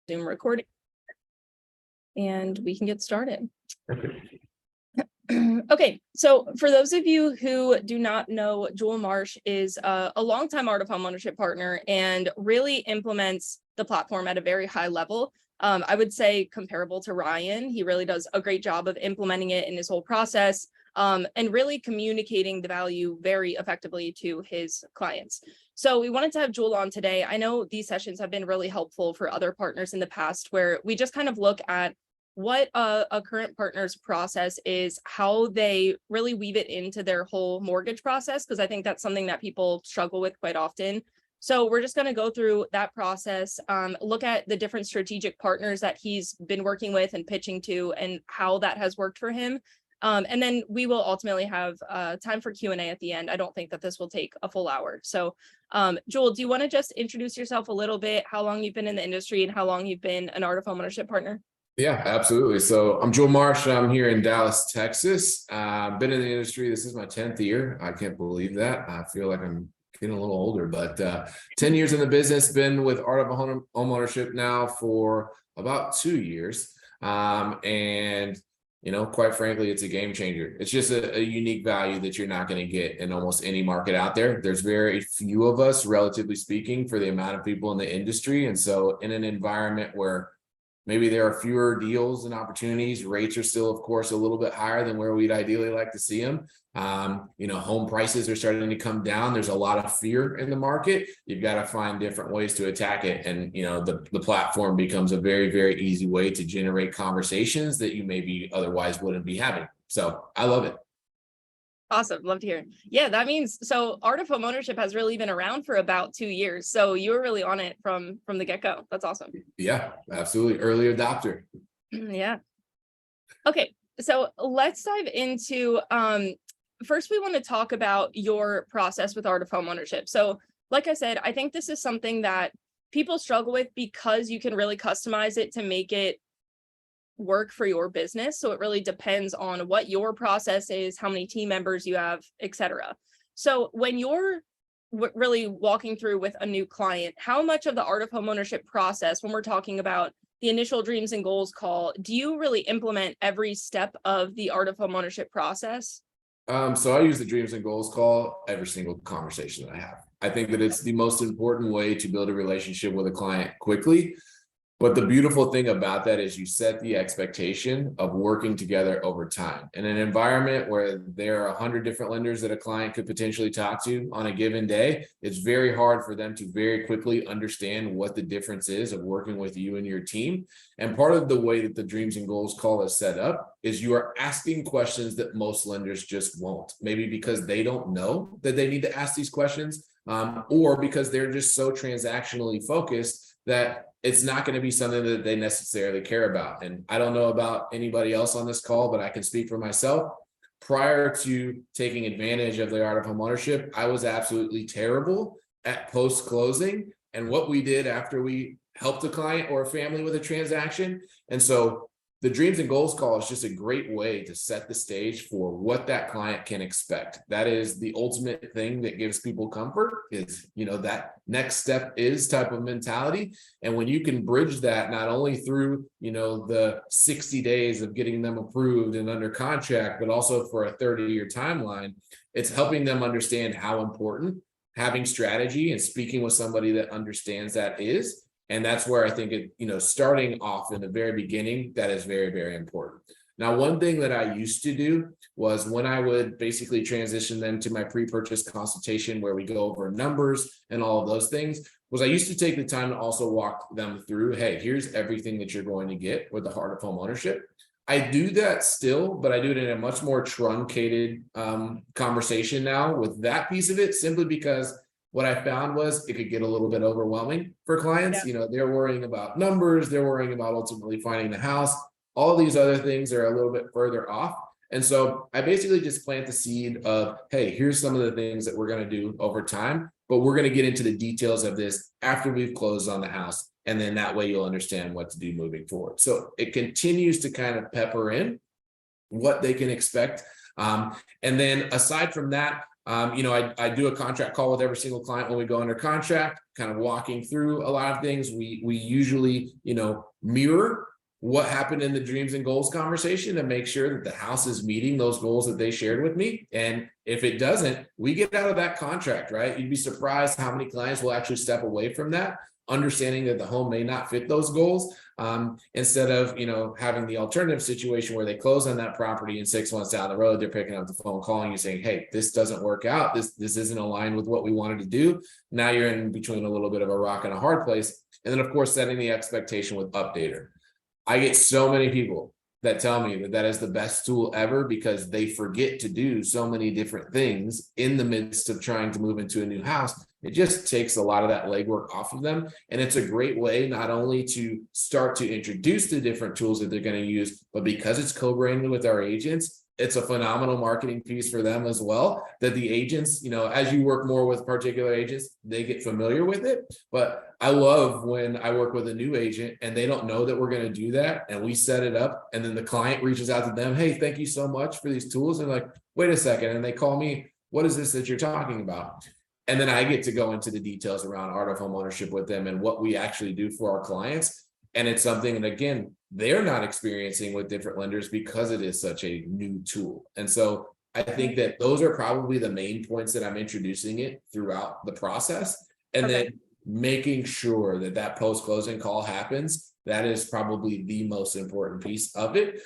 Zoom recording and we can get started. Okay, so for those of you who do not know, Jewell Marsh is a longtime Art of Homeownership partner and really implements the platform at a very high level. I would say comparable to Ryan. He really does a great job of implementing it in his whole process and really communicating the value very effectively to his clients. So we wanted to have Jewell on today. I know these sessions have been really helpful for other partners in the past, where we just kind of look at what a current partner's process is, how they really weave it into their whole mortgage process, because I think that's something that people struggle with quite often. So we're just going to go through that process, look at the different strategic partners that he's been working with and pitching to and how that has worked for him. And then we will ultimately have time for Q&A at the end. I don't think that this will take a full hour. So Jewell, do you want to just introduce yourself a little bit, how long you've been in the industry and how long you've been an Art of Homeownership partner? Yeah, absolutely. So I'm Jewell Marsh. I'm here in Dallas, Texas. Been in the industry. This is my 10th year. I can't believe that. I feel like I'm getting a little older, but 10 years in the business, been with Art of Homeownership now for about 2 years. And, you know, quite frankly, it's a game changer. It's just a unique value that you're not going to get in almost any market out there. There's very few of us, relatively speaking, for the amount of people in the industry. And so in an environment where maybe there are fewer deals and opportunities, rates are still, of course, a little bit higher than where we'd ideally like to see them. You know, home prices are starting to come down. There's a lot of fear in the market. You've got to find different ways to attack it. And, you know, the platform becomes a very, very easy way to generate conversations that you maybe otherwise wouldn't be having. So I love it. Awesome. Love to hear it. Yeah, that means so Art of Homeownership has really been around for about 2 years. So you were really on it from the get-go. That's awesome. Yeah, absolutely. Early adopter. Yeah. Okay, so let's dive into first we want to talk about your process with Art of Homeownership. So like I said, I think this is something that people struggle with because you can really customize it to make it work for your business. So it really depends on what your process is, how many team members you have, etc. So when you're really walking through with a new client, how much of the Art of Homeownership process, when we're talking about the initial dreams and goals call, do you really implement every step of the Art of Homeownership process? So I use the dreams and goals call every single conversation that I have. I think that it's the most important way to build a relationship with a client quickly. But the beautiful thing about that is you set the expectation of working together over time. In an environment where there are 100 different lenders that a client could potentially talk to on a given day, it's very hard for them to very quickly understand what the difference is of working with you and your team. And part of the way that the Dreams and Goals call is set up is you are asking questions that most lenders just won't. Maybe because they don't know that they need to ask these questions, or because they're just so transactionally focused that it's not going to be something that they necessarily care about. And I don't know about anybody else on this call, but I can speak for myself. Prior to taking advantage of the Art of Homeownership, I was absolutely terrible at post-closing and what we did after we helped a client or a family with a transaction. And so the Dreams and Goals call is just a great way to set the stage for what that client can expect. That is the ultimate thing that gives people comfort is, you know, that next step is type of mentality. And when you can bridge that, not only through, you know, the 60 days of getting them approved and under contract, but also for a 30-year timeline, it's helping them understand how important having strategy and speaking with somebody that understands that is. And that's where I think it, you know, starting off in the very beginning, that is very, very important. Now, one thing that I used to do was when I would basically transition them to my pre-purchase consultation where we go over numbers and all of those things, was I used to take the time to also walk them through, hey, here's everything that you're going to get with the Art of Homeownership. I do that still, but I do it in a much more truncated conversation now with that piece of it, simply because what I found was it could get a little bit overwhelming for clients. Yeah. You know, they're worrying about numbers, they're worrying about ultimately finding the house. All these other things are a little bit further off. And so I basically just plant the seed of, hey, here's some of the things that we're going to do over time, but we're going to get into the details of this after we've closed on the house. And then that way you'll understand what to do moving forward. So it continues to kind of pepper in what they can expect. And then aside from that, I do a contract call with every single client when we go under contract, kind of walking through a lot of things. We usually, mirror what happened in the dreams and goals conversation and make sure that the house is meeting those goals that they shared with me. And if it doesn't, we get out of that contract, right? You'd be surprised how many clients will actually step away from that, understanding that the home may not fit those goals, instead of having the alternative situation where they close on that property and 6 months down the road they're picking up the phone, calling you saying, hey, this doesn't work out, this isn't aligned with what we wanted to do. Now you're in between a little bit of a rock and a hard place. And then of course setting the expectation with Updater. I get so many people that tell me that that is the best tool ever because they forget to do so many different things in the midst of trying to move into a new house. It just takes a lot of that legwork off of them. And it's a great way not only to start to introduce the different tools that they're going to use, but because it's co-branded with our agents, it's a phenomenal marketing piece for them as well, that the agents, as you work more with particular agents, they get familiar with it. But I love when I work with a new agent and they don't know that we're going to do that. And we set it up and then the client reaches out to them. Hey, thank you so much for these tools. And like, wait a second. And they call me, what is this that you're talking about? And then I get to go into the details around Art of Homeownership with them and what we actually do for our clients. And it's something that, again, they're not experiencing with different lenders because it is such a new tool. And so I think that those are probably the main points that I'm introducing it throughout the process. And then making sure that that post-closing call happens, that is probably the most important piece of it,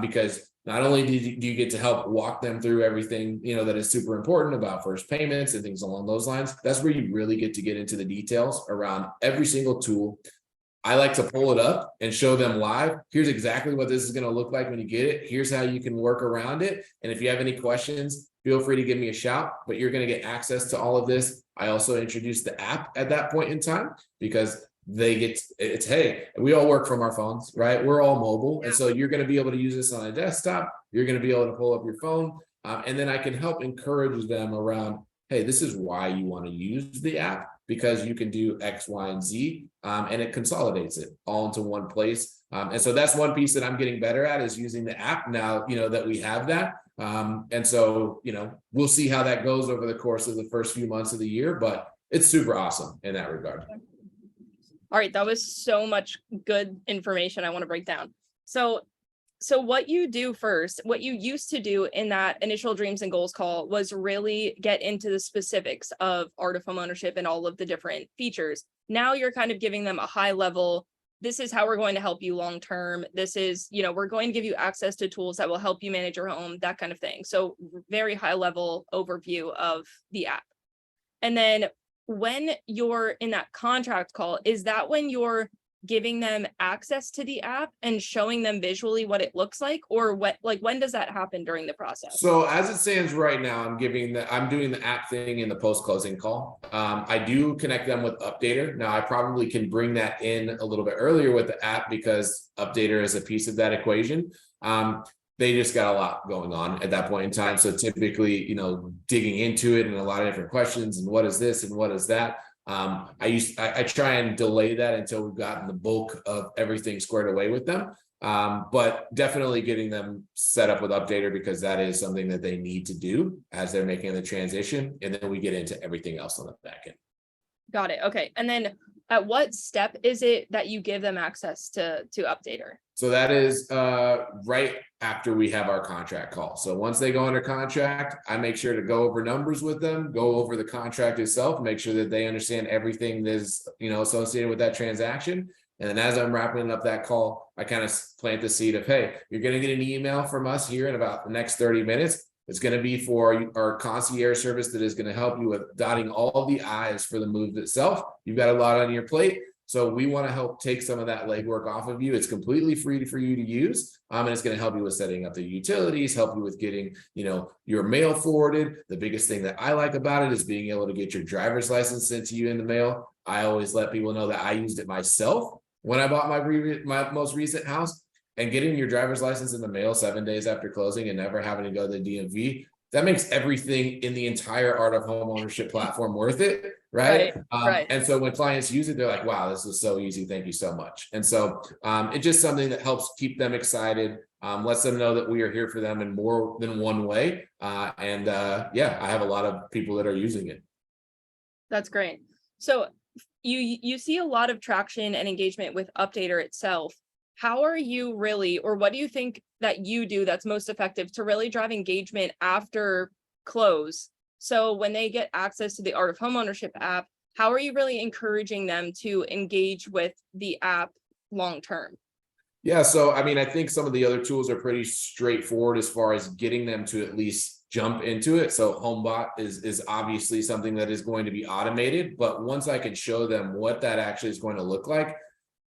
because not only do you get to help walk them through everything, that is super important about first payments and things along those lines, that's where you really get to get into the details around every single tool. I like to pull it up and show them live. Here's exactly what this is going to look like when you get it. Here's how you can work around it. And if you have any questions, feel free to give me a shout, but you're going to get access to all of this. I also introduced the app at that point in time because hey, we all work from our phones, right? We're all mobile. And so you're going to be able to use this on a desktop. You're going to be able to pull up your phone. And then I can help encourage them around, hey, this is why you want to use the app, because you can do X, Y, and Z, and it consolidates it all into one place. And so that's one piece that I'm getting better at is using the app now, that we have that. And so, we'll see how that goes over the course of the first few months of the year, but it's super awesome in that regard. All right, that was so much good information I want to break down. So what you do first, what you used to do in that initial dreams and goals call was really get into the specifics of Art of Homeownership and all of the different features. Now you're kind of giving them a high level, this is how we're going to help you long term. This is, we're going to give you access to tools that will help you manage your home, that kind of thing. So very high level overview of the app. And then when you're in that contract call, is that when you're giving them access to the app and showing them visually what it looks like, or when does that happen during the process? So as it stands right now, I'm doing the app thing in the post-closing call. I do connect them with Updater. Now I probably can bring that in a little bit earlier with the app because Updater is a piece of that equation. They just got a lot going on at that point in time. So typically, digging into it and a lot of different questions and what is this and what is that. I try and delay that until we've gotten the bulk of everything squared away with them. But definitely getting them set up with Updater because that is something that they need to do as they're making the transition. And then we get into everything else on the back end. Got it. Okay. And then at what step is it that you give them access to Updater? So that is right after we have our contract call. So once they go under contract, I make sure to go over numbers with them, go over the contract itself, make sure that they understand everything that is, associated with that transaction. And then as I'm wrapping up that call, I kind of plant the seed of, hey, you're going to get an email from us here in about the next 30 minutes. It's going to be for our concierge service that is going to help you with dotting all the I's for the move itself. You've got a lot on your plate. So we want to help take some of that legwork off of you. It's completely free for you to use. And it's going to help you with setting up the utilities, help you with getting, your mail forwarded. The biggest thing that I like about it is being able to get your driver's license sent to you in the mail. I always let people know that I used it myself when I bought my most recent house. And getting your driver's license in the mail 7 days after closing and never having to go to the DMV, that makes everything in the entire Art of Homeownership platform worth it, right? Right. And so when clients use it, they're like, wow, this is so easy. Thank you so much. And so it's just something that helps keep them excited. lets them know that we are here for them in more than one way. Yeah, I have a lot of people that are using it. That's great. So you see a lot of traction and engagement with Updater itself. How are you really, or what do you think that you do that's most effective to really drive engagement after close? So when they get access to the Art of Homeownership app, how are you really encouraging them to engage with the app long term? Yeah, so I mean, I think some of the other tools are pretty straightforward as far as getting them to at least jump into it. So HomeBot is obviously something that is going to be automated, but once I can show them what that actually is going to look like,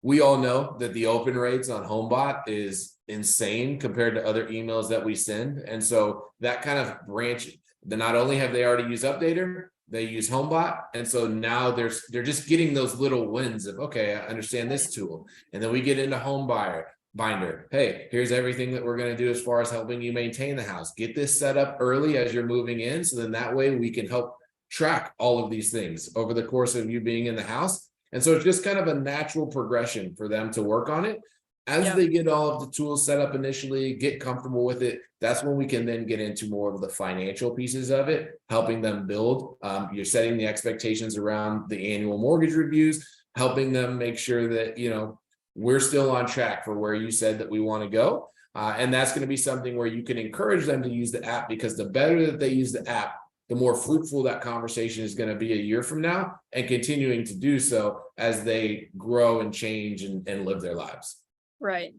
we all know that the open rates on HomeBot is insane compared to other emails that we send. And so that kind of branch, not only have they already used Updater, they use HomeBot. And so now they're just getting those little wins of, okay, I understand this tool. And then we get into Binder. Hey, here's everything that we're going to do as far as helping you maintain the house. Get this set up early as you're moving in. So then that way we can help track all of these things over the course of you being in the house. And so it's just kind of a natural progression for them to work on it. As they get all of the tools set up initially, get comfortable with it, that's when we can then get into more of the financial pieces of it, helping them build. You're setting the expectations around the annual mortgage reviews, helping them make sure that, you know, we're still on track for where you said that we want to go. And that's going to be something where you can encourage them to use the app, because the better that they use the app, the more fruitful that conversation is going to be a year from now, and continuing to do so as they grow and change and live their lives. Right.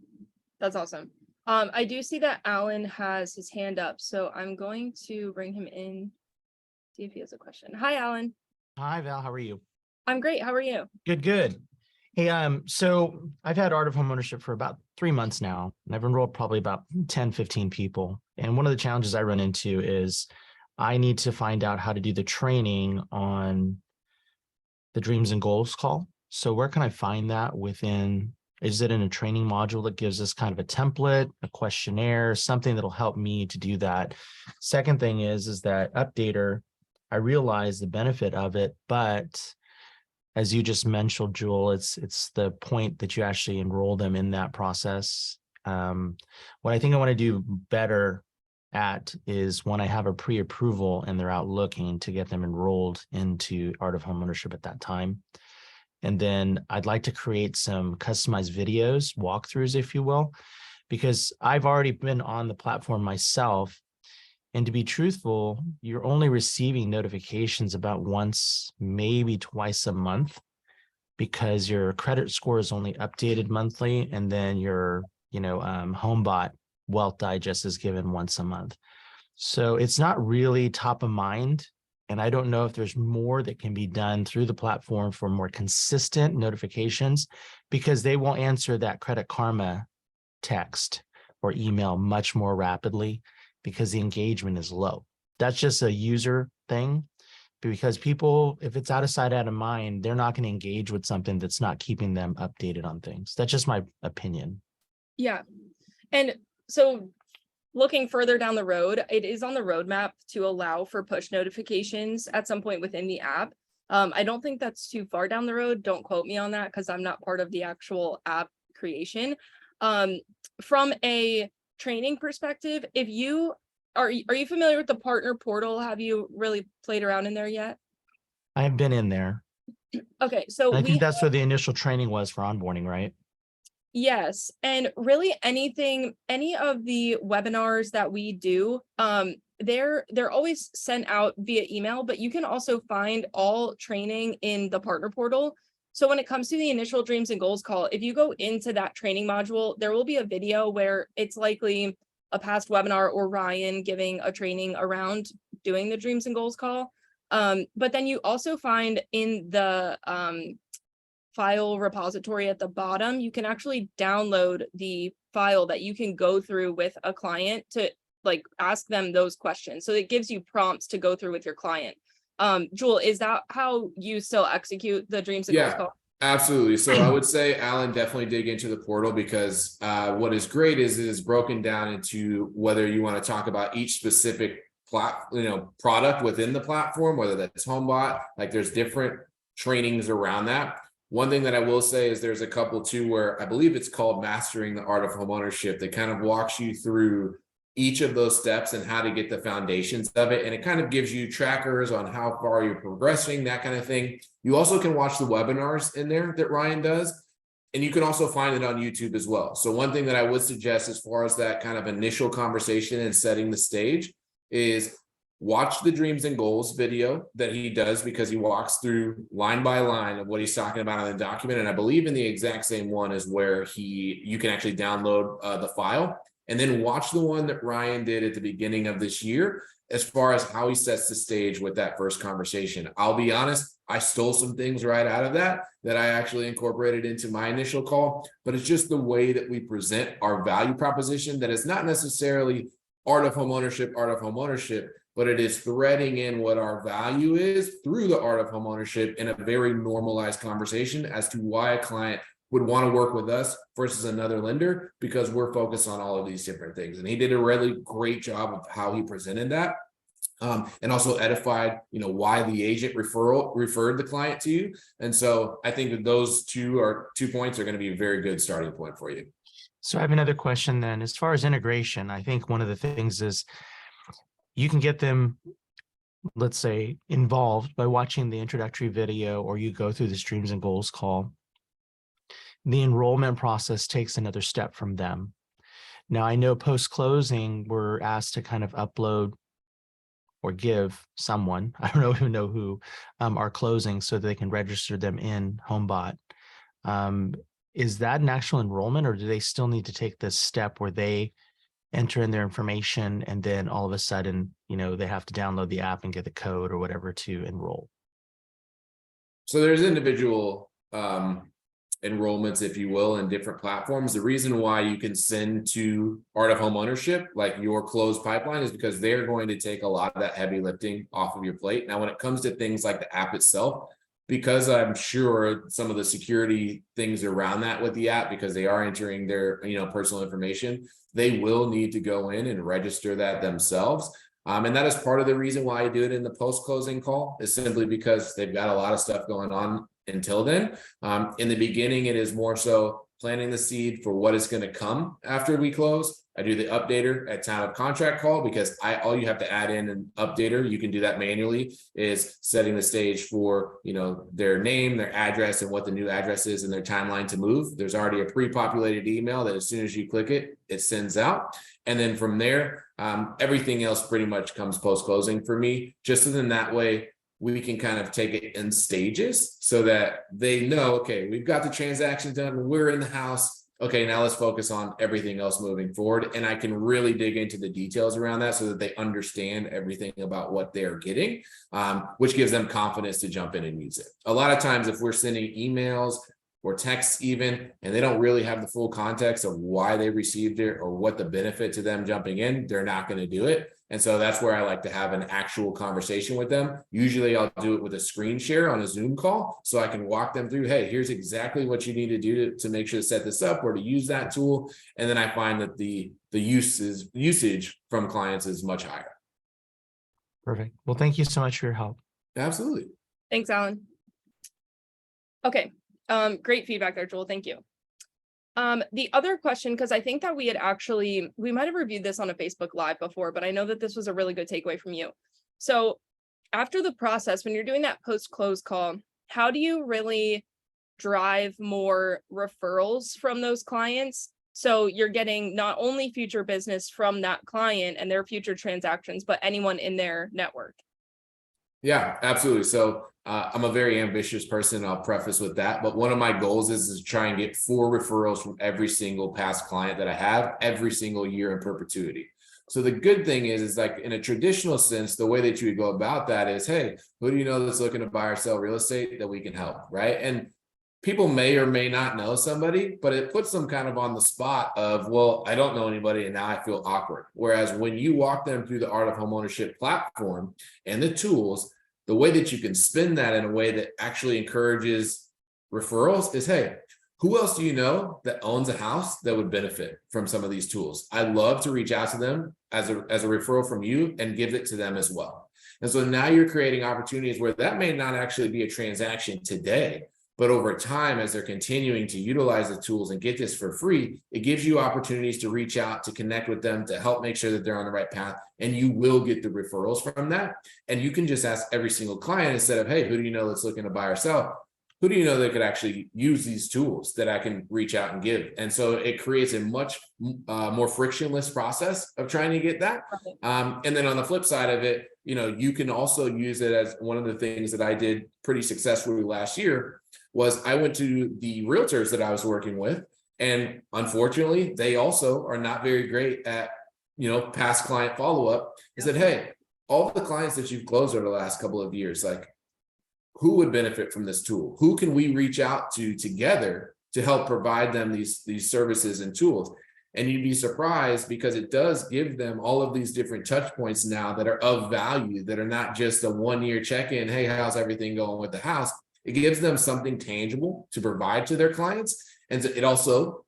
That's awesome. I do see that Alan has his hand up, so I'm going to bring him in, see if he has a question. Hi, Alan. Hi, Val. How are you? I'm great. How are you? Good, good. Hey, so I've had Art of Homeownership for about 3 months now, and I've enrolled probably about 10, 15 people. And one of the challenges I run into is I need to find out how to do the training on the Dreams and Goals call. So where can I find that within? Is it in a training module that gives us kind of a template, a questionnaire, something that'll help me to do that? Second thing is that Updater, I realize the benefit of it, but as you just mentioned, Jewell, it's the point that you actually enroll them in that process. What I think I want to do better at is when I have a pre-approval and they're out looking, to get them enrolled into Art of Homeownership at that time. And then I'd like to create some customized videos, walkthroughs, if you will, because I've already been on the platform myself. And to be truthful, you're only receiving notifications about once, maybe twice a month, because your credit score is only updated monthly. And then your, HomeBot Wealth Digest is given once a month. So it's not really top of mind. And I don't know if there's more that can be done through the platform for more consistent notifications, because they will answer that Credit Karma text or email much more rapidly because the engagement is low. That's just a user thing, because people, if it's out of sight, out of mind, they're not going to engage with something that's not keeping them updated on things. That's just my opinion. Yeah. And so looking further down the road, it is on the roadmap to allow for push notifications at some point within the app. I don't think that's too far down the road. Don't quote me on that, because I'm not part of the actual app creation. From a training perspective, if you are you familiar with the partner portal? Have you really played around in there yet? I've been in there. Okay, so I think that's where the initial training was for onboarding, right? Yes. And really any of the webinars that we do, they're always sent out via email, but you can also find all training in the partner portal. So when it comes to the initial Dreams and Goals call, if you go into that training module, there will be a video where it's likely a past webinar or Ryan giving a training around doing the Dreams and Goals call. But then you also find in the file repository at the bottom, you can actually download the file that you can go through with a client to ask them those questions. So it gives you prompts to go through with your client. Jewell, is that how you still execute the Dreams and Goals call? Absolutely. So I would say, Alan, definitely dig into the portal, because what is great is it is broken down into whether you want to talk about each specific product within the platform, whether that's HomeBot, there's different trainings around that. One thing that I will say is there's a couple too where I believe it's called Mastering the Art of Homeownership that kind of walks you through each of those steps and how to get the foundations of it. And it kind of gives you trackers on how far you're progressing, that kind of thing. You also can watch the webinars in there that Ryan does. And you can also find it on YouTube as well. So one thing that I would suggest as far as that kind of initial conversation and setting the stage is watch the dreams and goals video that he does, because he walks through line by line of what he's talking about in the document. And I believe in the exact same one is where you can actually download the file. And then watch the one that Ryan did at the beginning of this year as far as how he sets the stage with that first conversation. I'll be honest, I stole some things right out of that I actually incorporated into my initial call, but it's just the way that we present our value proposition that is not necessarily art of homeownership, but it is threading in what our value is through the art of homeownership in a very normalized conversation as to why a client would want to work with us versus another lender, because we're focused on all of these different things. And he did a really great job of how he presented that. And also edified, why the agent referred the client to you. And so I think that those 2 points are going to be a very good starting point for you. So I have another question then. As far as integration, I think one of the things is you can get them, let's say, involved by watching the introductory video, or you go through the Dreams and Goals call. The enrollment process takes another step from them. Now, I know post-closing, we're asked to kind of upload or give someone, I don't even know who, our closing so that they can register them in HomeBot. Is that an actual enrollment, or do they still need to take this step where they enter in their information and then all of a sudden, they have to download the app and get the code or whatever to enroll? So there's individual enrollments, if you will, in different platforms. The reason why you can send to Art of Homeownership, like your closed pipeline, is because they're going to take a lot of that heavy lifting off of your plate. Now, when it comes to things like the app itself, because I'm sure some of the security things around that with the app, because they are entering their personal information, they will need to go in and register that themselves. And that is part of the reason why I do it in the post-closing call, is simply because they've got a lot of stuff going on until then. In the beginning, it is more so planting the seed for what is going to come after we close. I do the updater at time of contract call, because all you have to add in an updater, you can do that manually, is setting the stage for their name, their address, and what the new address is and their timeline to move. There's already a pre-populated email that as soon as you click it, it sends out. And then from there, everything else pretty much comes post-closing for me, just so then that way we can kind of take it in stages so that they know, okay, we've got the transaction done, we're in the house. Okay, now let's focus on everything else moving forward. And I can really dig into the details around that so that they understand everything about what they're getting, which gives them confidence to jump in and use it. A lot of times, if we're sending emails or texts even, and they don't really have the full context of why they received it or what the benefit to them jumping in, they're not going to do it. And so that's where I like to have an actual conversation with them. Usually I'll do it with a screen share on a Zoom call, so I can walk them through, hey, here's exactly what you need to do to make sure to set this up or to use that tool. And then I find that the usage from clients is much higher. Perfect. Well, thank you so much for your help. Absolutely. Thanks, Alan. Okay. Great feedback there, Jewell. Thank you. The other question, because I think that we might have reviewed this on a Facebook Live before, but I know that this was a really good takeaway from you. So after the process, when you're doing that post-close call, how do you really drive more referrals from those clients? So you're getting not only future business from that client and their future transactions, but anyone in their network. Yeah, absolutely. So I'm a very ambitious person. I'll preface with that. But one of my goals is to try and get 4 referrals from every single past client that I have every single year in perpetuity. So the good thing is like in a traditional sense, the way that you would go about that is, hey, who do you know that's looking to buy or sell real estate that we can help, right? And people may or may not know somebody, but it puts them kind of on the spot of, well, I don't know anybody and now I feel awkward. Whereas when you walk them through the Art of Homeownership platform and the tools, the way that you can spin that in a way that actually encourages referrals is, hey, who else do you know that owns a house that would benefit from some of these tools? I'd love to reach out to them as a referral from you and give it to them as well. And so now you're creating opportunities where that may not actually be a transaction today, But over time, as they're continuing to utilize the tools and get this for free, it gives you opportunities to reach out, to connect with them, to help make sure that they're on the right path. And you will get the referrals from that. And you can just ask every single client, instead of, hey, who do you know that's looking to buy or sell? Who do you know that could actually use these tools that I can reach out and give? And so it creates a much more frictionless process of trying to get that. And then on the flip side of it, you can also use it as one of the things that I did pretty successfully last year was I went to the realtors that I was working with, and unfortunately, they also are not very great at, past client follow-up. I said, hey, all the clients that you've closed over the last couple of years, like, who would benefit from this tool? Who can we reach out to together to help provide them these services and tools? And you'd be surprised, because it does give them all of these different touch points now that are of value, that are not just a one-year check-in. Hey, how's everything going with the house? It gives them something tangible to provide to their clients. And it also,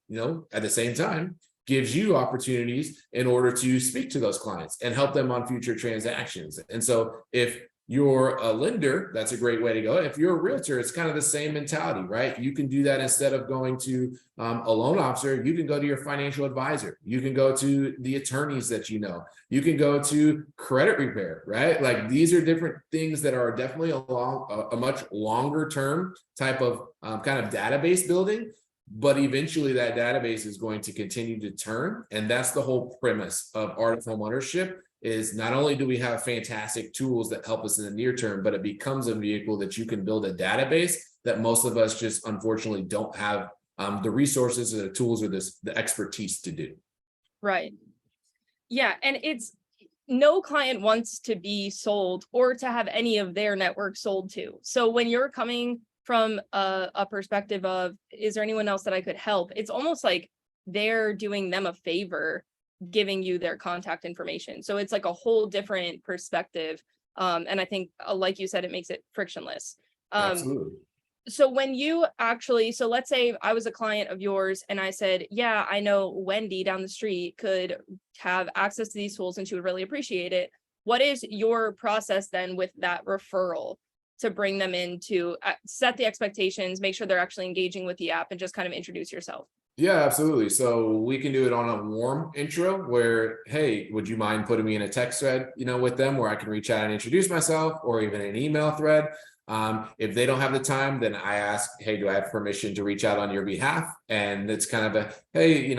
at the same time, gives you opportunities in order to speak to those clients and help them on future transactions. And so if you're a lender, that's a great way to go. If you're a realtor, it's kind of the same mentality, right? You can do that. Instead of going to a loan officer, you can go to your financial advisor. You can go to the attorneys that you know. You can go to credit repair, right? Like, these are different things that are definitely a much longer term type of kind of database building. But eventually that database is going to continue to turn. And that's the whole premise of Art of Homeownership. Is not only do we have fantastic tools that help us in the near term, but it becomes a vehicle that you can build a database that most of us just unfortunately don't have the resources or the tools or the expertise to do. Right. Yeah. And it's, no client wants to be sold or to have any of their network sold to. So when you're coming from a perspective of, is there anyone else that I could help? It's almost like they're doing them a favor, giving you their contact information. So it's like a whole different perspective. And I think, like you said, it makes it frictionless. Absolutely. So when you actually, so let's say I was a client of yours and I said, yeah, I know Wendy down the street could have access to these tools and she would really appreciate it. What is your process then with that referral to bring them in, to set the expectations, make sure they're actually engaging with the app, and just kind of introduce yourself? Yeah, absolutely. So we can do it on a warm intro where, hey, would you mind putting me in a text thread, with them, where I can reach out and introduce myself, or even an email thread. If they don't have the time, then I ask, hey, do I have permission to reach out on your behalf? And it's kind of a, hey,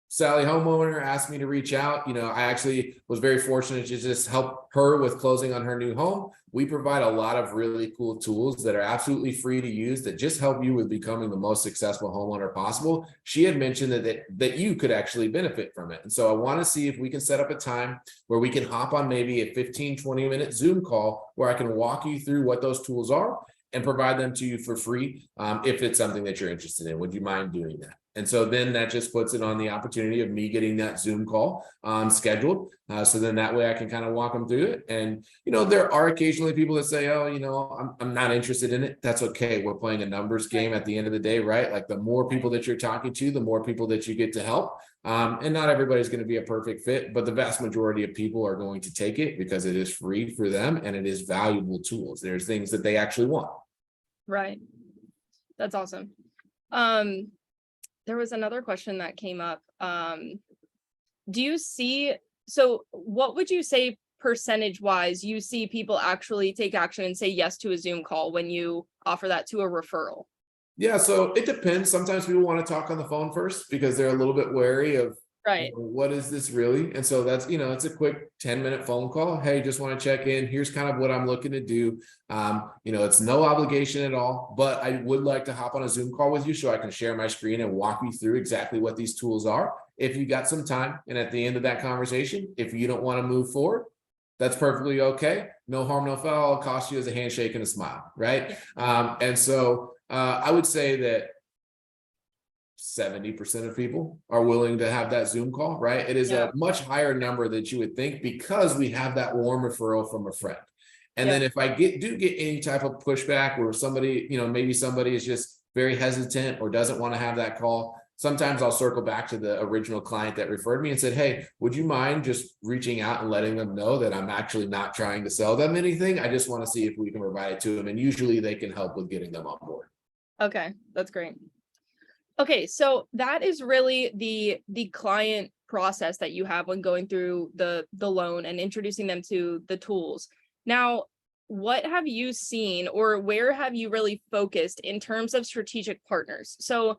Sally homeowner asked me to reach out. I actually was very fortunate to just help her with closing on her new home. We provide a lot of really cool tools that are absolutely free to use that just help you with becoming the most successful homeowner possible. She had mentioned that you could actually benefit from it. And so I want to see if we can set up a time where we can hop on maybe a 15-20-minute Zoom call where I can walk you through what those tools are and provide them to you for free. If it's something that you're interested in, would you mind doing that? And so then that just puts it on the opportunity of me getting that Zoom call scheduled. So then that way I can kind of walk them through it. And, there are occasionally people that say, oh, I'm not interested in it. That's okay. We're playing a numbers game at the end of the day, right? Like, the more people that you're talking to, the more people that you get to help. And not everybody's going to be a perfect fit, but the vast majority of people are going to take it because it is free for them and it is valuable tools. There's things that they actually want. Right. That's awesome. There was another question that came up. Do you see, so what would you say percentage wise you see people actually take action and say yes to a Zoom call when you offer that to a referral? Yeah, so it depends. Sometimes people want to talk on the phone first because they're a little bit wary of, right, what is this really? And so that's, it's a quick 10-minute phone call. Hey, just want to check in. Here's kind of what I'm looking to do. It's no obligation at all, but I would like to hop on a Zoom call with you so I can share my screen and walk you through exactly what these tools are. If you got some time, and at the end of that conversation, if you don't want to move forward, that's perfectly okay. No harm, no foul. It'll cost you as a handshake and a smile, right? And so I would say that 70% of people are willing to have that Zoom call, right? It is a much higher number than you would think because we have that warm referral from a friend. And then if I do get any type of pushback where somebody, maybe somebody is just very hesitant or doesn't want to have that call, sometimes I'll circle back to the original client that referred me and said, hey, would you mind just reaching out and letting them know that I'm actually not trying to sell them anything? I just want to see if we can provide it to them. And usually they can help with getting them on board. Okay, that's great. Okay, so that is really the client process that you have when going through the loan and introducing them to the tools. Now, what have you seen or where have you really focused in terms of strategic partners? So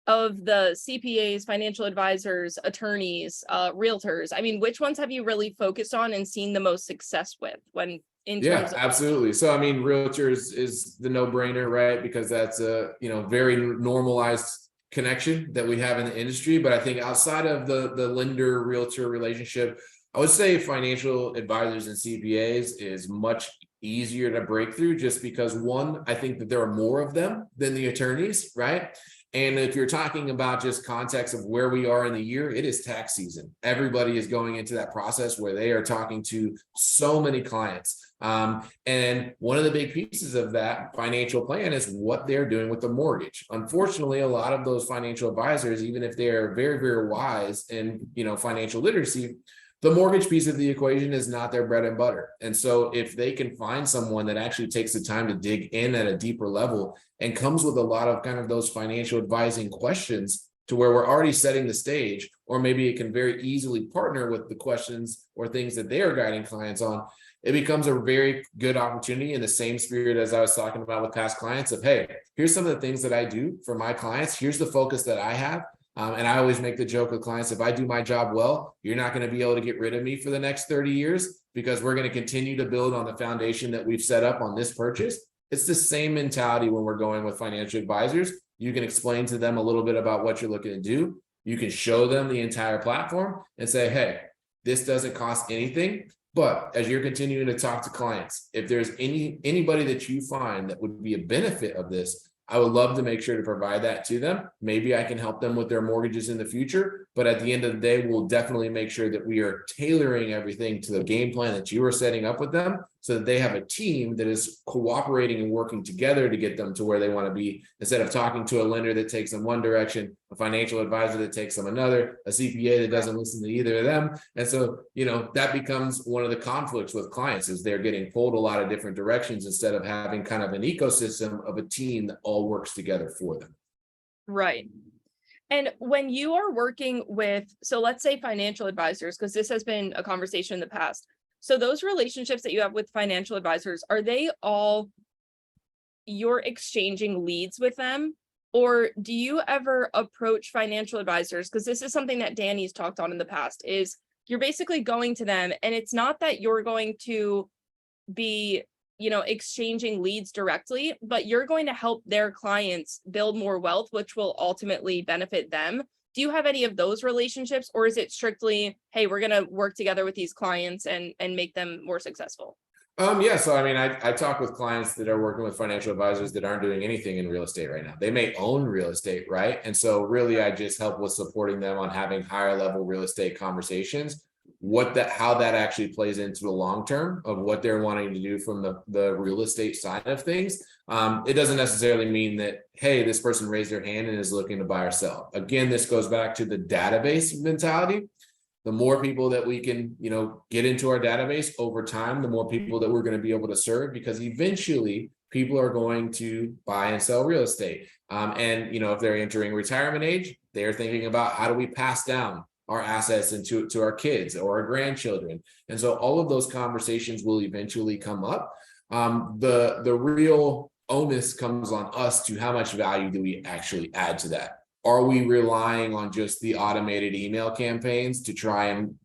of the CPAs, financial advisors, attorneys, realtors, I mean, which ones have you really focused on and seen the most success with when in Yeah, terms of absolutely. So, I mean, realtors is the no-brainer, right? Because that's a, very normalized connection that we have in the industry. But I think outside of the lender realtor relationship, I would say financial advisors and CPAs is much easier to break through just because one, I think that there are more of them than the attorneys, right? And if you're talking about just context of where we are in the year, it is tax season. Everybody is going into that process where they are talking to so many clients. And one of the big pieces of that financial plan is what they're doing with the mortgage. Unfortunately, a lot of those financial advisors, even if they're very, very wise in, financial literacy, the mortgage piece of the equation is not their bread and butter. And so if they can find someone that actually takes the time to dig in at a deeper level and comes with a lot of kind of those financial advising questions to where we're already setting the stage, or maybe it can very easily partner with the questions or things that they are guiding clients on, it becomes a very good opportunity in the same spirit as I was talking about with past clients of, hey, here's some of the things that I do for my clients. Here's the focus that I have. And I always make the joke with clients, if I do my job well, you're not going to be able to get rid of me for the next 30 years because we're going to continue to build on the foundation that we've set up on this purchase. It's the same mentality when we're going with financial advisors. You can explain to them a little bit about what you're looking to do. You can show them the entire platform and say, hey, this doesn't cost anything. But as you're continuing to talk to clients, if there's anybody that you find that would be a benefit of this, I would love to make sure to provide that to them. Maybe I can help them with their mortgages in the future, but at the end of the day, we'll definitely make sure that we are tailoring everything to the game plan that you are setting up with them so that they have a team that is cooperating and working together to get them to where they want to be, instead of talking to a lender that takes them one direction, a financial advisor that takes them another, a CPA that doesn't listen to either of them. And so, that becomes one of the conflicts with clients is they're getting pulled a lot of different directions instead of having kind of an ecosystem of a team that all works together for them. right. And when you are working with, so let's say financial advisors, because this has been a conversation in the past. So those relationships that you have with financial advisors, are they all you're exchanging leads with them? Or do you ever approach financial advisors? Because this is something that Danny's talked on in the past, is you're basically going to them and it's not that you're going to be, exchanging leads directly, but you're going to help their clients build more wealth, which will ultimately benefit them. Do you have any of those relationships, or is it strictly, hey, we're going to work together with these clients and make them more successful? Yeah. So, I mean, I talk with clients that are working with financial advisors that aren't doing anything in real estate right now. They may own real estate, right? And so really, I just help with supporting them on having higher level real estate conversations, how that actually plays into the long term of what they're wanting to do from the real estate side of things. It doesn't necessarily mean that, hey, this person raised their hand and is looking to buy or sell. Again, this goes back to the database mentality. The more people that we can, get into our database over time, the more people that we're going to be able to serve, because eventually people are going to buy and sell real estate. And, if they're entering retirement age, they're thinking about how do we pass down our assets to our kids or our grandchildren. And so all of those conversations will eventually come up. The real onus comes on us to how much value do we actually add to that? Are we relying on just the automated email campaigns to try and,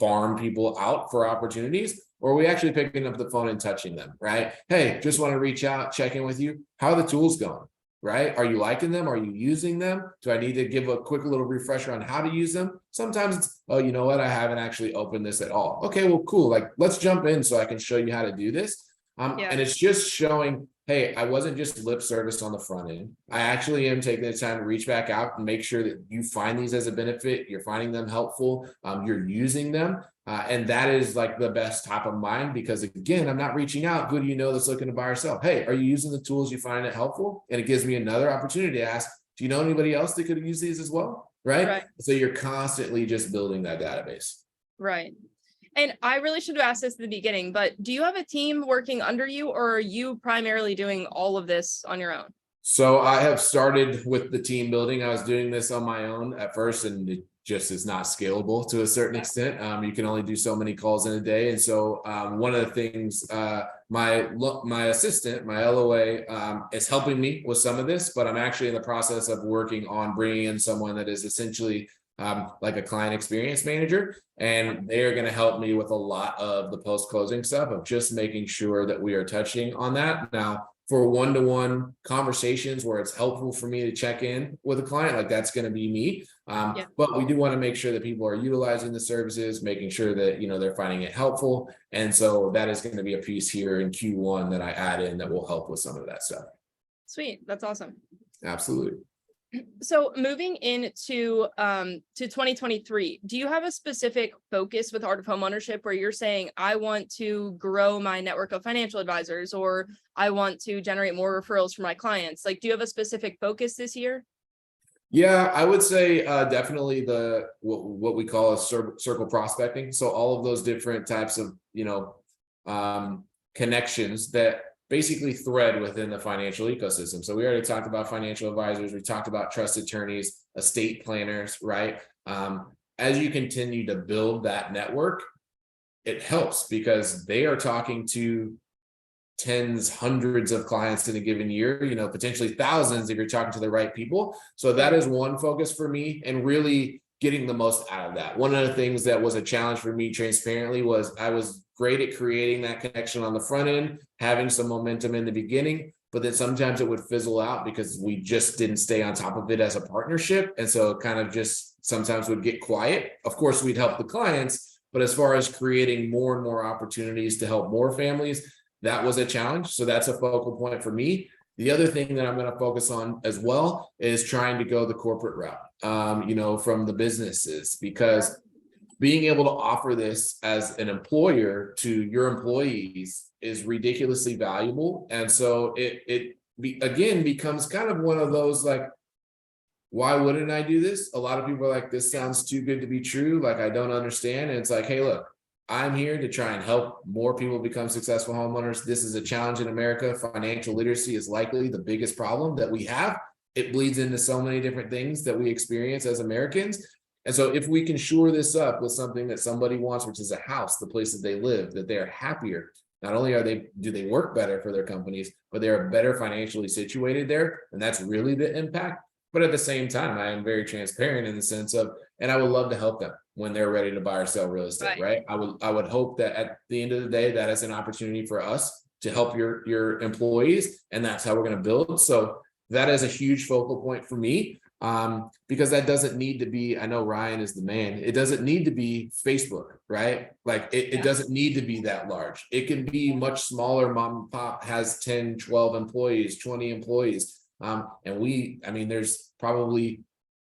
farm people out for opportunities? Or are we actually picking up the phone and touching them, right? Hey, just want to reach out, check in with you. How are the tools going, right? Are you liking them? Are you using them? Do I need to give a quick little refresher on how to use them? Sometimes it's, oh, you know what? I haven't actually opened this at all. Okay, well, cool. Like, let's jump in so I can show you how to do this. And it's just showing, hey, I wasn't just lip service on the front end. I actually am taking the time to reach back out and make sure that you find these as a benefit. You're finding them helpful. You're using them. And that is like the best top of mind, because again, I'm not reaching out. Who do you know that's looking to buy or sell? Hey, are you using the tools? You find it helpful? And it gives me another opportunity to ask, do you know anybody else that could use these as well? Right. So you're constantly just building that database. Right. And I really should have asked this at the beginning, but do you have a team working under you, or are you primarily doing all of this on your own? So I have started with the team building. I was doing this on my own at first, and it just is not scalable to a certain extent. You can only do so many calls in a day, and so one of the things my assistant, my LOA, is helping me with some of this, but I'm actually in the process of working on bringing in someone that is essentially like a client experience manager, and they are going to help me with a lot of the post-closing stuff of just making sure that we are touching on that. Now, for one-to-one conversations where it's helpful for me to check in with a client, like that's going to be me. But we do want to make sure that people are utilizing the services, making sure that, you know, they're finding it helpful. And so that is going to be a piece here in Q1 that I add in that will help with some of that stuff. Sweet. That's awesome. Absolutely. So moving into to 2023, do you have a specific focus with Art of Homeownership where you're saying, I want to grow my network of financial advisors, or I want to generate more referrals for my clients? Like, do you have a specific focus this year? Yeah, I would say definitely the what we call a circle prospecting. So all of those different types of, you know, connections that basically thread within the financial ecosystem. So we already talked about financial advisors. We talked about trust attorneys, estate planners, right? As you continue to build that network, it helps because they are talking to tens, hundreds of clients in a given year, you know, potentially thousands if you're talking to the right people. So that is one focus for me, and really getting the most out of that. One of the things that was a challenge for me transparently was I was great at creating that connection on the front end, having some momentum in the beginning, but then sometimes it would fizzle out because we just didn't stay on top of it as a partnership. And so it kind of just sometimes would get quiet. Of course, we'd help the clients, but as far as creating more and more opportunities to help more families, that was a challenge. So that's a focal point for me. The other thing that I'm going to focus on as well is trying to go the corporate route, you know, from the businesses, because being able to offer this as an employer to your employees is ridiculously valuable. And so it again becomes kind of one of those like, why wouldn't I do this? A lot of people are like, this sounds too good to be true. Like, I don't understand. And it's like, hey, look, I'm here to try and help more people become successful homeowners. This is a challenge in America. Financial literacy is likely the biggest problem that we have. It bleeds into so many different things that we experience as Americans. And so if we can shore this up with something that somebody wants, which is a house, the place that they live, that they're happier, not only do they work better for their companies, but they're better financially situated there. And that's really the impact. But at the same time, I am very transparent in the sense of, and I would love to help them when they're ready to buy or sell real estate, right? I would hope that at the end of the day, that is an opportunity for us to help your employees, and that's how we're going to build. So that is a huge focal point for me, because that doesn't need to be, I know Ryan is the man, it doesn't need to be Facebook, right? Like it doesn't need to be that large. It can be much smaller. Mom and pop has 10, 12 employees, 20 employees. I mean, there's probably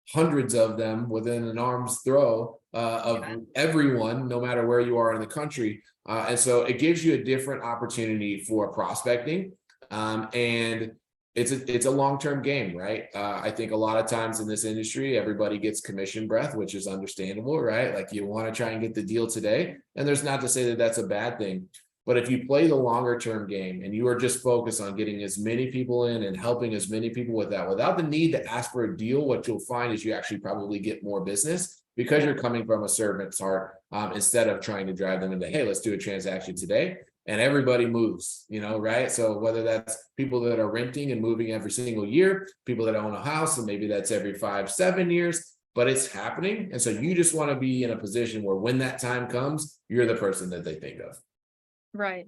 hundreds of them within an arm's throw of everyone, no matter where you are in the country. And so it gives you a different opportunity for prospecting. And it's a long-term game, right? I think a lot of times in this industry, everybody gets commission breath, which is understandable, right? Like you want to try and get the deal today. And there's not to say that that's a bad thing. But if you play the longer term game and you are just focused on getting as many people in and helping as many people with that, without the need to ask for a deal, what you'll find is you actually probably get more business because you're coming from a servant's heart, instead of trying to drive them into, hey, let's do a transaction today. And everybody moves, you know, right? So whether that's people that are renting and moving every single year, people that own a house, and maybe that's every 5-7 years, but it's happening. And so you just want to be in a position where when that time comes, you're the person that they think of. Right.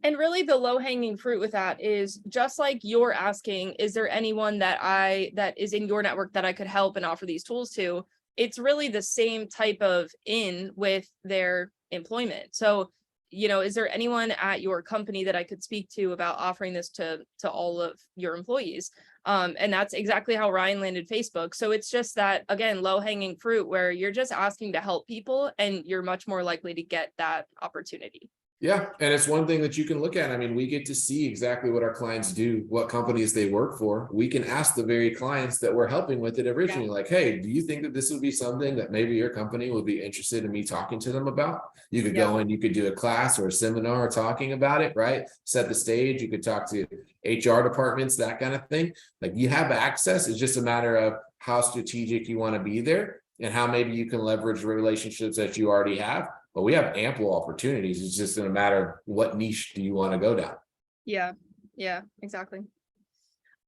And really the low hanging fruit with that is just like you're asking, is there anyone that is in your network that I could help and offer these tools to? It's really the same type of in with their employment. So, you know, is there anyone at your company that I could speak to about offering this to all of your employees? And that's exactly how Ryan landed Facebook. So it's just that, again, low hanging fruit where you're just asking to help people and you're much more likely to get that opportunity. Yeah, and it's one thing that you can look at. I mean, we get to see exactly what our clients do, what companies they work for. We can ask the very clients that we're helping with it originally, like, hey, do you think that this would be something that maybe your company would be interested in me talking to them about? You could go and you could do a class or a seminar talking about it, right? Set the stage. You could talk to HR departments, that kind of thing. Like, you have access. It's just a matter of how strategic you want to be there and how maybe you can leverage relationships that you already have. But we have ample opportunities. It's just in a matter of what niche do you want to go down. Yeah, exactly.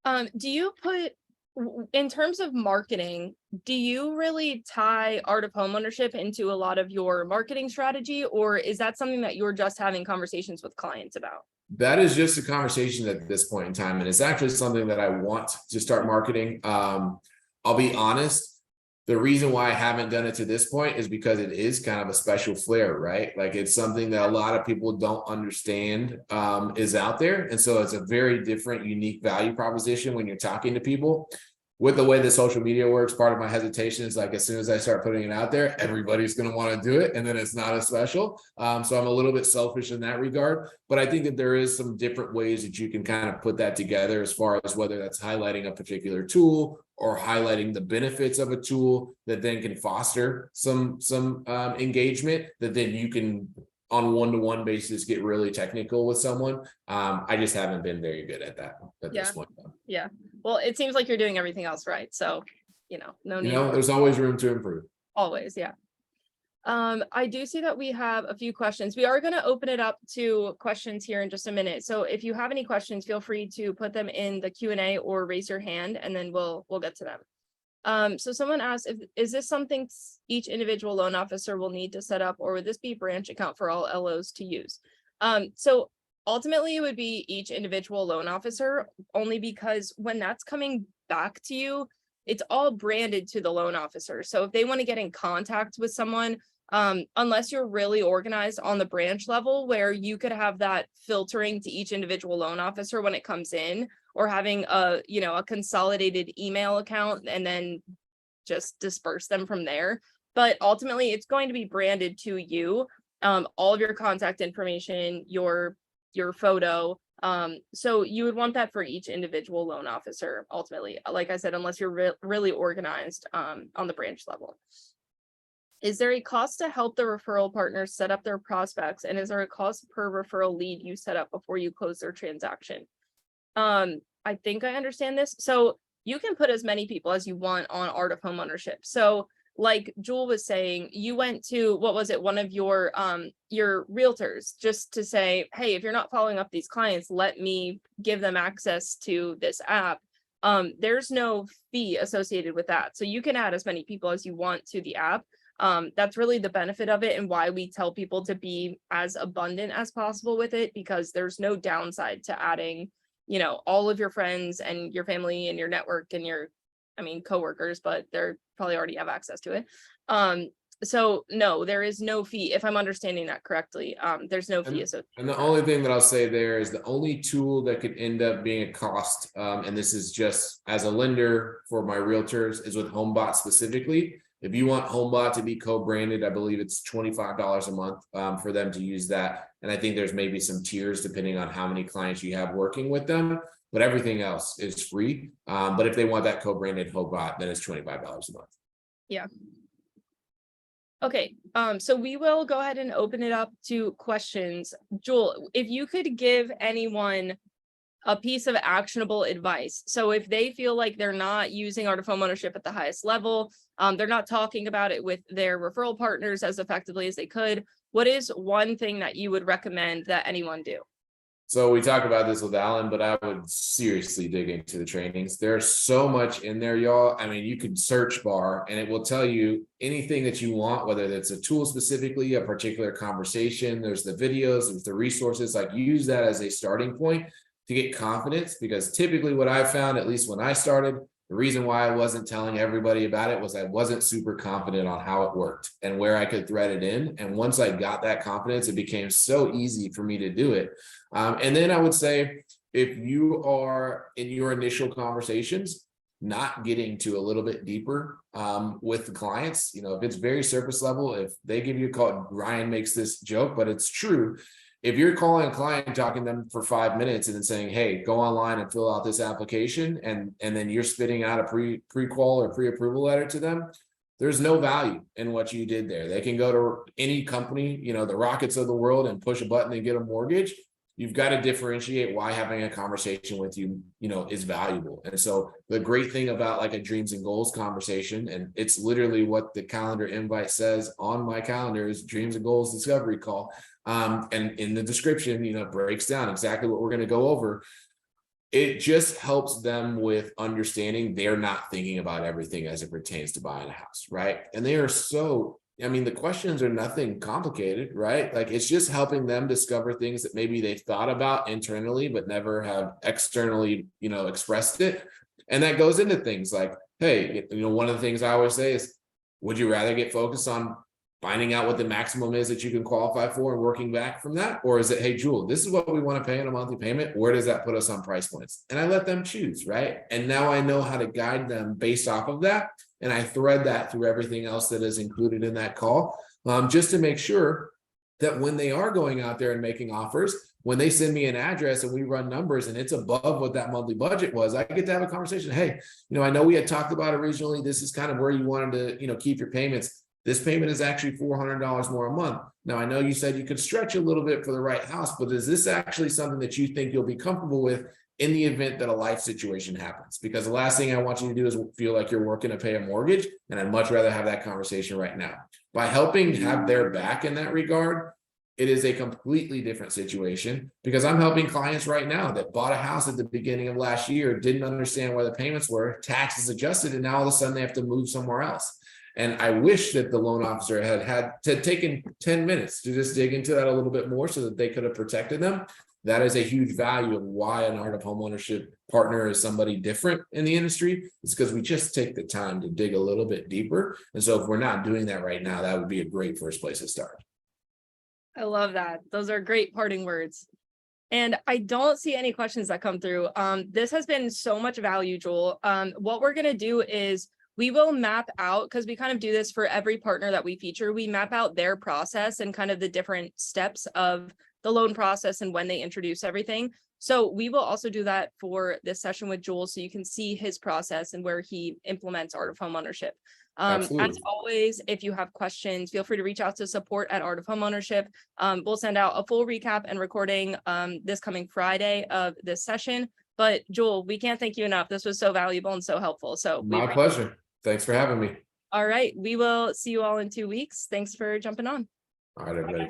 Do you put, in terms of marketing, do you really tie Art of Homeownership into a lot of your marketing strategy, or is that something that you're just having conversations with clients about? That is just a conversation at this point in time, and it's actually something that I want to start marketing. I'll be honest. The reason why I haven't done it to this point is because it is kind of a special flair, right? Like, it's something that a lot of people don't understand is out there. And so it's a very different, unique value proposition when you're talking to people. With the way that social media works, part of my hesitation is like, as soon as I start putting it out there, everybody's going to want to do it, and then it's not as special. So I'm a little bit selfish in that regard, but I think that there is some different ways that you can kind of put that together, as far as whether that's highlighting a particular tool or highlighting the benefits of a tool that then can foster some engagement that then you can, on one-to-one basis, get really technical with someone. I just haven't been very good at that at this point. Yeah. Well, it seems like you're doing everything else right. So, no need. There's always room to improve. Always, yeah. I do see that we have a few questions. We are going to open it up to questions here in just a minute. So if you have any questions, feel free to put them in the Q&A or raise your hand, and then we'll get to them. So someone asked, is this something each individual loan officer will need to set up, or would this be branch account for all LOs to use? So ultimately, it would be each individual loan officer, only because when that's coming back to you, it's all branded to the loan officer. So if they want to get in contact with someone, unless you're really organized on the branch level, where you could have that filtering to each individual loan officer when it comes in, or having a consolidated email account and then just disperse them from there. But ultimately, it's going to be branded to you, all of your contact information, your photo. So you would want that for each individual loan officer, ultimately, like I said, unless you're really organized on the branch level. Is there a cost to help the referral partners set up their prospects? And is there a cost per referral lead you set up before you close their transaction? I think I understand this. So you can put as many people as you want on Art of Homeownership. So like Jewell was saying, you went to, what was it, one of your realtors, just to say, hey, if you're not following up these clients, let me give them access to this app. There's no fee associated with that. So you can add as many people as you want to the app. That's really the benefit of it, and why we tell people to be as abundant as possible with it, because there's no downside to adding, all of your friends and your family and your network and your, coworkers, but they're probably already have access to it. So no, there is no fee, if I'm understanding that correctly. There's no fee associated. And the only thing that I'll say there is the only tool that could end up being a cost, and this is just as a lender for my realtors, is with HomeBot specifically. If you want HomeBot to be co-branded, I believe it's $25 a month for them to use that. And I think there's maybe some tiers depending on how many clients you have working with them, but everything else is free. But if they want that co-branded HomeBot, then it's $25 a month. Yeah. Okay, so we will go ahead and open it up to questions. Jewell, if you could give anyone a piece of actionable advice. So if they feel like they're not using Art of Homeownership at the highest level, they're not talking about it with their referral partners as effectively as they could, what is one thing that you would recommend that anyone do? So we talk about this with Alan, but I would seriously dig into the trainings. There's so much in there, y'all. I mean, you could search bar and it will tell you anything that you want, whether that's a tool specifically, a particular conversation. There's the videos, there's the resources. Like, use that as a starting point to get confidence, because typically what I found, at least when I started, the reason why I wasn't telling everybody about it was I wasn't super confident on how it worked and where I could thread it in. And once I got that confidence, it became so easy for me to do it. And then I would say, if you are in your initial conversations, not getting to a little bit deeper with the clients, if it's very surface level, if they give you a call, Ryan makes this joke, but it's true. If you're calling a client, talking to them for 5 minutes and then saying, hey, go online and fill out this application, and then you're spitting out a pre-qual or pre-approval letter to them, there's no value in what you did there. They can go to any company, the Rockets of the world, and push a button and get a mortgage. You've got to differentiate why having a conversation with you, is valuable. And so the great thing about like a dreams and goals conversation, and it's literally what the calendar invite says on my calendar, is dreams and goals discovery call. And in the description, it breaks down exactly what we're going to go over. It just helps them with understanding they're not thinking about everything as it pertains to buying a house, right? And they are the questions are nothing complicated, right? Like, it's just helping them discover things that maybe they've thought about internally, but never have externally, expressed it. And that goes into things like, hey, one of the things I always say is, would you rather get focused on finding out what the maximum is that you can qualify for and working back from that? Or is it, hey, Jewell, this is what we want to pay in a monthly payment. Where does that put us on price points? And I let them choose, right? And now I know how to guide them based off of that. And I thread that through everything else that is included in that call, just to make sure that when they are going out there and making offers, when they send me an address and we run numbers and it's above what that monthly budget was, I get to have a conversation. Hey, I know we had talked about originally, this is kind of where you wanted to, keep your payments. This payment is actually $400 more a month. Now, I know you said you could stretch a little bit for the right house, but is this actually something that you think you'll be comfortable with in the event that a life situation happens? Because the last thing I want you to do is feel like you're working to pay a mortgage, and I'd much rather have that conversation right now. By helping have their back in that regard, it is a completely different situation, because I'm helping clients right now that bought a house at the beginning of last year, didn't understand where the payments were, taxes adjusted, and now all of a sudden they have to move somewhere else. And I wish that the loan officer had taken 10 minutes to just dig into that a little bit more so that they could have protected them. That is a huge value of why an Art of Homeownership partner is somebody different in the industry. It's because we just take the time to dig a little bit deeper. And so if we're not doing that right now, that would be a great first place to start. I love that. Those are great parting words. And I don't see any questions that come through. This has been so much value, Jewell. What we're going to do is we will map out, because we kind of do this for every partner that we feature. We map out their process and kind of the different steps of the loan process and when they introduce everything. So we will also do that for this session with Jewell, so you can see his process and where he implements Art of Homeownership. As always, if you have questions, feel free to reach out to support at Art of Homeownership. We'll send out a full recap and recording this coming Friday of this session. But Jewell, we can't thank you enough. This was so valuable and so helpful. So my pleasure. Thanks for having me. All right. We will see you all in 2 weeks. Thanks for jumping on. All right, everybody.